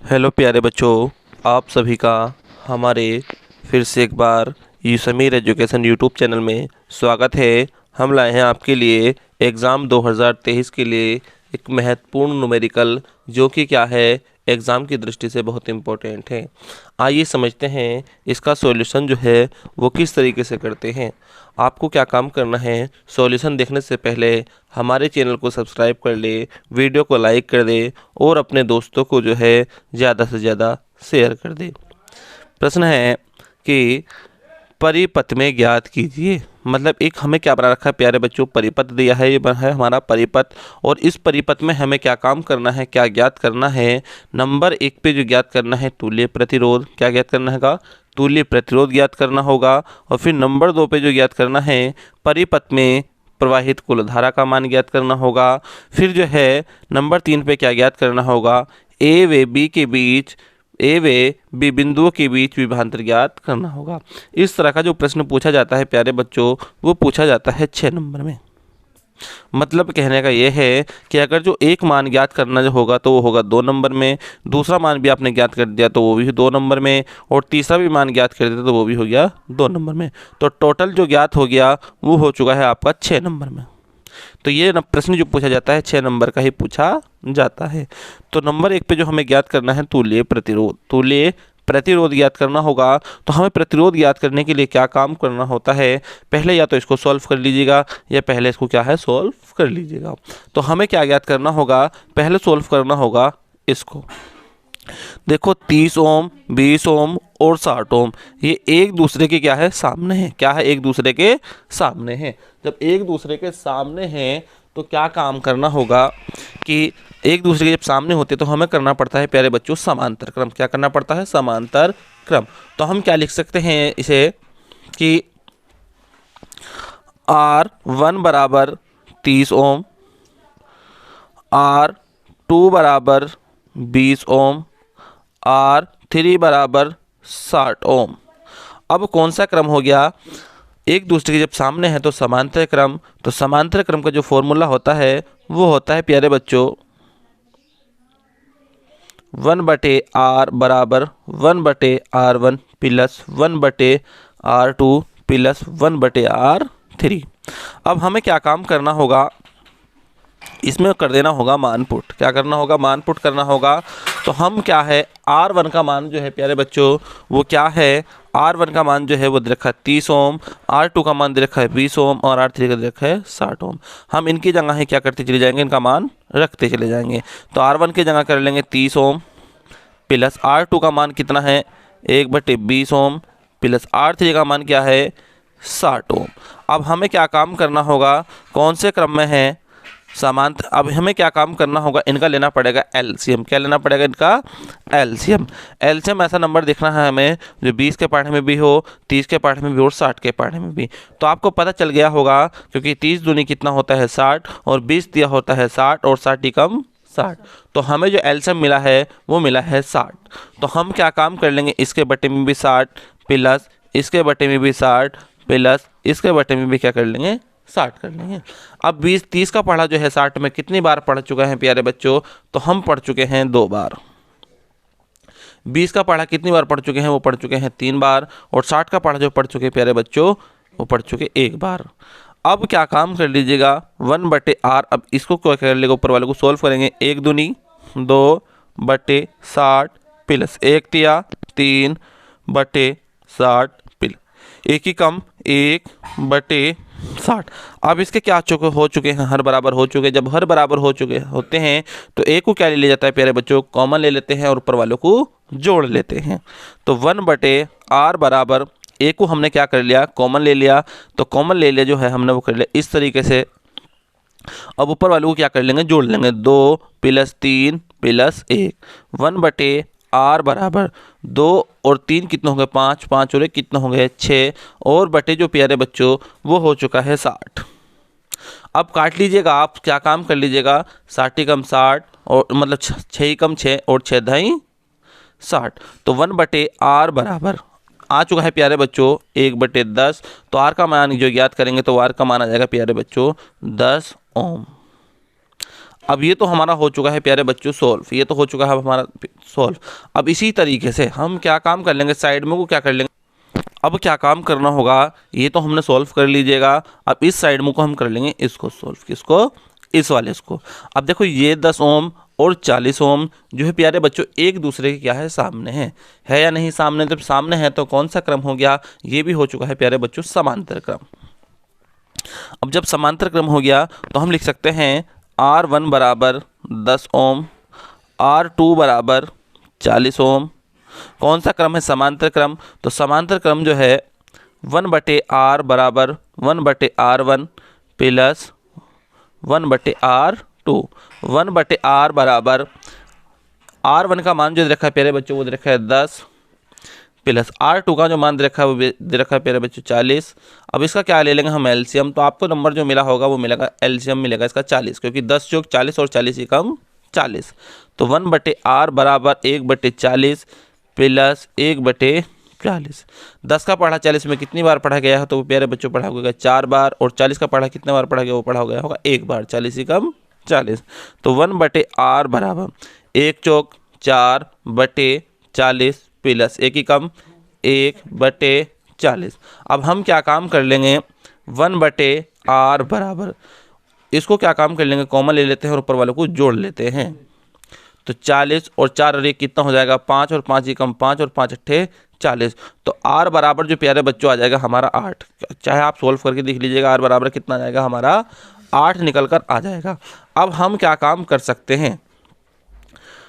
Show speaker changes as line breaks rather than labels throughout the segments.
Hello प्यारे बच्चों, आप सभी का हमारे फिर से एक बार समीर एजुकेशन यूट्यूब चैनल में स्वागत है। हम लाए हैं आपके लिए एग्ज़ाम 2023 के लिए एक महत्वपूर्ण न्यूमेरिकल, जो कि क्या है, एग्ज़ाम की दृष्टि से बहुत इम्पोर्टेंट है। आइए समझते हैं इसका सॉल्यूशन जो है वो किस तरीके से करते हैं। आपको क्या काम करना है, सॉल्यूशन देखने से पहले हमारे चैनल को सब्सक्राइब कर ले, वीडियो को लाइक कर दे और अपने दोस्तों को जो है ज़्यादा से ज़्यादा शेयर कर दे। प्रश्न है कि परिपथ में ज्ञात कीजिए। मतलब एक हमें क्या बना रखा है प्यारे बच्चों, परिपथ दिया है, ये बना है हमारा परिपथ, और इस परिपथ में हमें क्या काम करना है, क्या ज्ञात करना है। नंबर 1 पे जो ज्ञात करना है तुल्य प्रतिरोध, क्या ज्ञात करना है, तुल्य प्रतिरोध ज्ञात करना होगा। और फिर नंबर 2 पे जो ज्ञात करना है, परिपथ में प्रवाहित कुल धारा का मान ज्ञात करना होगा। फिर जो है नंबर 3 पे क्या ज्ञात करना होगा, ए व बी बिंदुओं के बीच विभवांतर ज्ञात करना होगा। इस तरह का जो प्रश्न पूछा जाता है प्यारे बच्चों, वो पूछा जाता है 6 नंबर में। मतलब कहने का ये है कि अगर जो एक मान ज्ञात करना जो होगा तो वो होगा 2 नंबर में, दूसरा मान भी आपने ज्ञात कर दिया तो वो भी 2 नंबर में, और तीसरा भी मान ज्ञात कर दिया तो वो भी हो गया 2 नंबर में। तो टोटल जो ज्ञात हो गया वो हो चुका है आपका 6 नंबर में। तो ये प्रश्न जो पूछा जाता है 6 नंबर का ही पूछा जाता है। तो नंबर 1 पे जो हमें ज्ञात करना है तुल्य प्रतिरोध ज्ञात करना होगा। तो हमें प्रतिरोध ज्ञात करने के लिए क्या काम करना होता है, पहले या तो इसको सॉल्व कर लीजिएगा या पहले इसको क्या है सॉल्व कर लीजिएगा। तो हमें क्या ज्ञात करना होगा, पहले सॉल्व करना होगा इसको। देखो 30 ओम, 20 ओम और 60 ओम, ये एक दूसरे के क्या है, सामने है। क्या है, एक दूसरे के सामने है। जब एक दूसरे के सामने हैं तो क्या काम करना होगा कि एक दूसरे के जब सामने होते तो हमें करना पड़ता है प्यारे बच्चों समांतर क्रम। क्या करना पड़ता है, समांतर क्रम। तो हम क्या लिख सकते हैं इसे कि R1 बराबर 30 ओम, R2 बराबर 20 ओम, R3 बराबर 60 ओम। अब कौन सा क्रम हो गया, एक दूसरे के जब सामने है तो समांतर क्रम। तो समांतर क्रम का जो फॉर्मूला होता है वो होता है प्यारे बच्चों 1/R बराबर 1/R1 plus 1/R2 plus 1/R3। अब हमें क्या काम करना होगा, इसमें कर देना होगा मान पुट। क्या करना होगा, मान पुट करना होगा। तो हम क्या है, R1 का मान जो है प्यारे बच्चों वो क्या है, R1 का मान जो है वो दे रखा है 30 ओम, R2 का मान दे रखा है 20 ओम और R3 का दे रखा है 60 ओम। हम इनकी जगह है क्या करते चले जाएंगे, इनका मान रखते चले जाएंगे। तो R1 की जगह कर लेंगे 30 ओम प्लस R2 का मान कितना है 1/20 ओम प्लस R3 का मान क्या है 60 ओम। अब हमें क्या काम करना होगा, कौन से क्रम में है, समांतर। अब हमें क्या काम करना होगा, इनका लेना पड़ेगा एलसीएम। क्या लेना पड़ेगा, इनका एलसीएम। एलसीएम ऐसा नंबर देखना है हमें जो 20 के पढ़ने में भी हो, 30 के पढ़ने में भी और 60 के पढ़ने में भी। तो आपको पता चल गया होगा, क्योंकि 30 दूनी कितना होता है 60 और 20 दिया होता है 60 और 60 ही कम 60। तो हमें जो एलसीएम मिला है वो मिला है 60। तो हम क्या काम कर लेंगे, इसके बटे में भी 60 प्लस इसके बटे में भी 60 प्लस इसके बटे में भी क्या कर लेंगे 60 कर लेंगे। अब 20-30 का पढ़ा जो है 60 में कितनी बार पढ़ चुके हैं प्यारे बच्चों, तो हम पढ़ चुके हैं 2 बार। 20 का पढ़ा कितनी बार पढ़ चुके हैं, वो पढ़ चुके हैं 3 बार। और 60 का पढ़ा जो पढ़ चुके हैं प्यारे बच्चों वो पढ़ चुके 1 बार। अब क्या काम कर लीजिएगा 1/R, अब इसको क्या कर लेगा, ऊपर वाले को सोल्व करेंगे। 1 दूनी 2/60 प्लस 1 तिया 3/60 प्लस 1 ही कम 1/60। अब इसके क्या हो चुके हैं, हर बराबर हो चुके हैं। जब हर बराबर हो चुके होते हैं तो एक को क्या ले लिया जाता है प्यारे बच्चों, कॉमन ले लेते हैं और ऊपर वालों को जोड़ लेते हैं। तो 1/R बराबर एक को हमने क्या कर लिया, कॉमन ले लिया। तो कॉमन ले लिया जो है हमने वो कर लिया इस तरीके से। अब ऊपर वालों को क्या कर लेंगे, जोड़ लेंगे। 2 प्लस 3 प्लस 1, 1/R बराबर 2 और 3 कितने होंगे 5, 5 और 1 कितने होंगे 6, और बटे जो प्यारे बच्चों वो हो चुका है 60। अब काट लीजिएगा, आप क्या काम कर लीजिएगा, 60 कम 60 और मतलब 6 कम 6 और 6 दाई 60। तो 1/R बराबर आ चुका है प्यारे बच्चों 1/10। तो R का मान जो ज्ञात करेंगे तो R का मान आ जाएगा प्यारे बच्चों 10 ओम। अब ये तो हमारा हो चुका है प्यारे बच्चों सोल्व, ये तो हो चुका है हमारा सॉल्व। अब इसी तरीके से हम क्या काम कर लेंगे, साइड में को क्या कर लेंगे, अब क्या काम करना होगा, ये तो हमने सॉल्व कर लीजिएगा। अब इस साइड में को हम कर लेंगे इसको सॉल्व, किसको, इस वाले इसको। अब देखो ये 10 ओम और 40 ओम जो है प्यारे बच्चों एक दूसरे के क्या है, सामने है या नहीं सामने। जब सामने है तो कौन सा क्रम हो गया, ये भी हो चुका है प्यारे बच्चों समांतर क्रम। अब जब समांतर क्रम हो गया तो हम लिख सकते हैं R1 बराबर 10 ओम, R2 बराबर 40 ओम। कौन सा क्रम है, समांतर क्रम। तो समांतर क्रम जो है 1/R बराबर 1/R1 प्लस 1/R2। 1/R बराबर R1 का मान जो दे रखा है प्यारे बच्चों वो दे रखा है 10 प्लस R2 का जो मान दे रखा है वो दे रखा है प्यारे बच्चों 40। अब इसका क्या ले लेंगे हम, एलसीएम। तो आपको नंबर जो मिला होगा वो मिलेगा, एलसीएम मिलेगा इसका 40, क्योंकि 10 + 40 और 40 कम 40। तो 1/R बराबर 1/40 प्लस 1/40। 10 का पढ़ा 40 में कितनी बार पढ़ा गया है, तो वो प्यारे बच्चों पढ़ा होगा 4 बार। और 40 का पढ़ा कितने बार पढ़ा गया, वो पढ़ा गया होगा 1 बार। 40 कम 40। तो 1/R बराबर 1 चौक 4/40 प्लस 1 कम 1/40। अब हम क्या काम कर लेंगे, 1/R बराबर इसको क्या काम कर लेंगे, कॉमन ले लेते हैं और ऊपर वालों को जोड़ लेते हैं। तो 40 और 4 और 1 कितना हो जाएगा, 5 और 5 कम 5 और 5 अट्ठे 40। तो R बराबर जो प्यारे बच्चों आ जाएगा हमारा 8। चाहे आप सोल्व करके देख लीजिएगा, R बराबर कितना आ जाएगा हमारा 8 निकल कर आ जाएगा। अब हम क्या काम कर सकते हैं,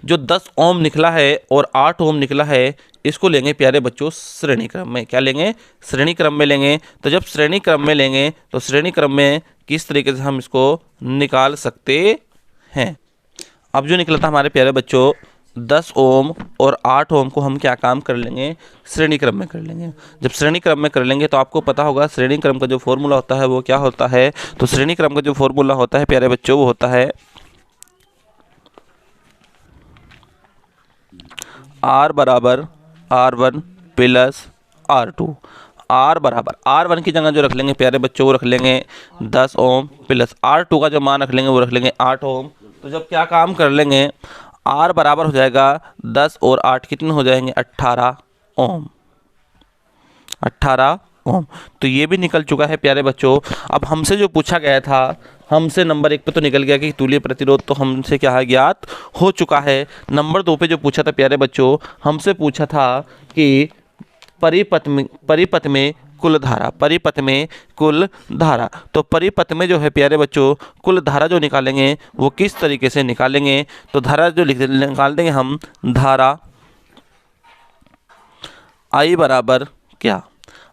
जो 10 ओम निकला है और 8 ओम निकला है इसको लेंगे प्यारे बच्चों श्रेणी क्रम में। क्या लेंगे, श्रेणी क्रम में लेंगे। तो जब श्रेणी क्रम में लेंगे तो श्रेणी क्रम में किस तरीके से हम इसको निकाल सकते हैं। अब जो निकला था हमारे प्यारे बच्चों 10 ओम और 8 ओम को हम क्या काम कर लेंगे, श्रेणी क्रम में कर लेंगे। जब श्रेणी क्रम में कर लेंगे तो आपको पता होगा श्रेणी क्रम का जो फॉर्मूला होता है वो क्या होता है। तो श्रेणी क्रम का जो फॉर्मूला होता है प्यारे बच्चों वो होता है R बराबर R1 प्लस R2। R बराबर R1 की जगह जो रख लेंगे प्यारे बच्चों वो रख लेंगे 10 ओम प्लस R2 का जो मान रख लेंगे वो रख लेंगे 8 ओम। तो जब क्या काम कर लेंगे, R बराबर हो जाएगा 10 और 8 कितने हो जाएंगे, 18 ओम। 18 ओम। तो ये भी निकल चुका है प्यारे बच्चों। अब हमसे जो पूछा गया था, हमसे नंबर 1 पे तो निकल गया कि तुल्य प्रतिरोध तो हमसे क्या है, ज्ञात हो चुका है। नंबर 2 पे जो पूछा था प्यारे बच्चों, हमसे पूछा था कि परिपथ में कुल धारा, परिपथ में कुल धारा। तो परिपथ में जो है प्यारे बच्चों कुल धारा जो निकालेंगे वो किस तरीके से निकालेंगे। तो धारा जो निकाल देंगे हम, धारा I बराबर क्या।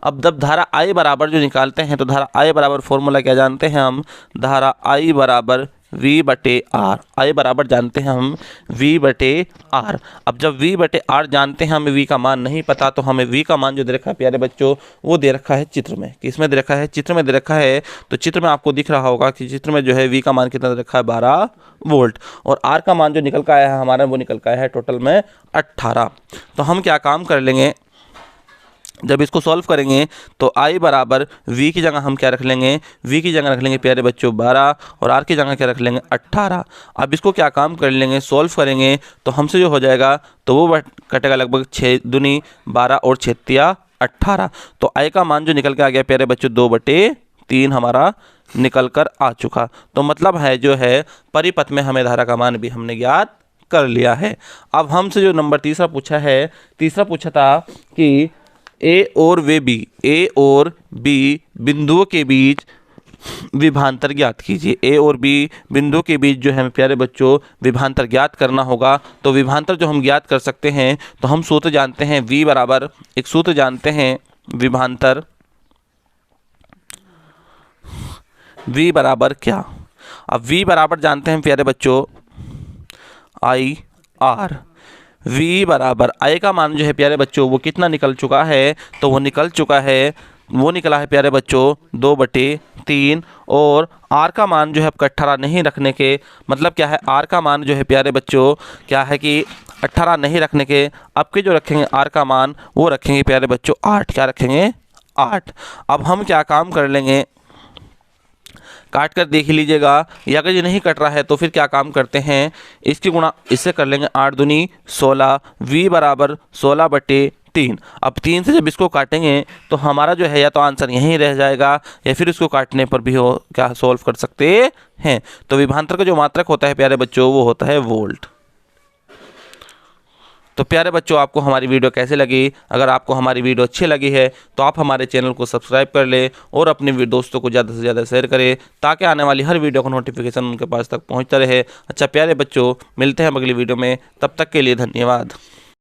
अब जब धारा I बराबर जो निकालते हैं तो धारा I बराबर फॉर्मूला क्या जानते हैं हम, धारा I बराबर V/R। I बराबर जानते हैं हम V/R। अब जब V/R जानते हैं, हमें V का मान नहीं पता, तो हमें V का मान जो दे रखा है प्यारे बच्चों वो दे रखा है चित्र में। किसमें दे रखा है, चित्र में दे रखा है। तो चित्र में आपको दिख रहा होगा कि चित्र में जो है V का मान कितना दे रखा है, 12 वोल्ट। और R का मान जो निकल का आया है हमारा वो निकल का आया है टोटल में 18। तो हम क्या काम कर लेंगे, जब इसको सॉल्व करेंगे तो I बराबर V की जगह हम क्या रख लेंगे, V की जगह रख लेंगे प्यारे बच्चों 12 और R की जगह क्या रख लेंगे 18। अब इसको क्या काम कर लेंगे, सॉल्व करेंगे तो हमसे जो हो जाएगा तो वो कटेगा लगभग 6 दूनी 12 और 6 तिया 18। तो I का मान जो निकल के आ गया प्यारे बच्चों 2/3 हमारा निकल कर आ चुका। तो मतलब है जो है परिपथ में हमें धारा का मान भी हमने ज्ञात कर लिया है। अब हमसे जो नंबर तीसरा पूछा है, तीसरा पूछा था कि A और B बिंदुओं के बीच विभांतर ज्ञात कीजिए। A और B बिंदुओं के बीच जो है प्यारे बच्चों विभांतर ज्ञात करना होगा। तो विभांतर जो हम ज्ञात कर सकते हैं तो हम सूत्र जानते हैं, V बराबर एक सूत्र जानते हैं विभांतर, V बराबर क्या। अब V बराबर जानते हैं प्यारे बच्चों IR। V बराबर I का मान जो है प्यारे बच्चों वो कितना निकल चुका है, तो वो निकल चुका है, वो निकला है प्यारे बच्चों 2/3। और R का मान जो है 18 नहीं रखने के मतलब क्या है, R का मान जो है प्यारे बच्चों क्या है कि 18 नहीं रखने के अब के जो रखेंगे R का मान वो रखेंगे प्यारे बच्चों 8। क्या रखेंगे, 8। अब हम क्या काम कर लेंगे, काट कर देख लीजिएगा। या अगर ये नहीं कट रहा है तो फिर क्या काम करते हैं, इसकी गुणा इससे कर लेंगे, 8 दूनी 16, v बराबर 16/3। अब 3 से जब इसको काटेंगे तो हमारा जो है या तो आंसर यहीं रह जाएगा या फिर इसको काटने पर भी हो क्या सॉल्व कर सकते हैं। तो विभवांतर का जो मात्रक होता है प्यारे बच्चों वो होता है वोल्ट। तो प्यारे बच्चों आपको हमारी वीडियो कैसे लगी? अगर आपको हमारी वीडियो अच्छी लगी है तो आप हमारे चैनल को सब्सक्राइब कर ले और अपने दोस्तों को ज़्यादा से ज़्यादा शेयर करें ताकि आने वाली हर वीडियो का नोटिफिकेशन उनके पास तक पहुंचता रहे। अच्छा प्यारे बच्चों, मिलते हैं अगली वीडियो में, तब तक के लिए धन्यवाद।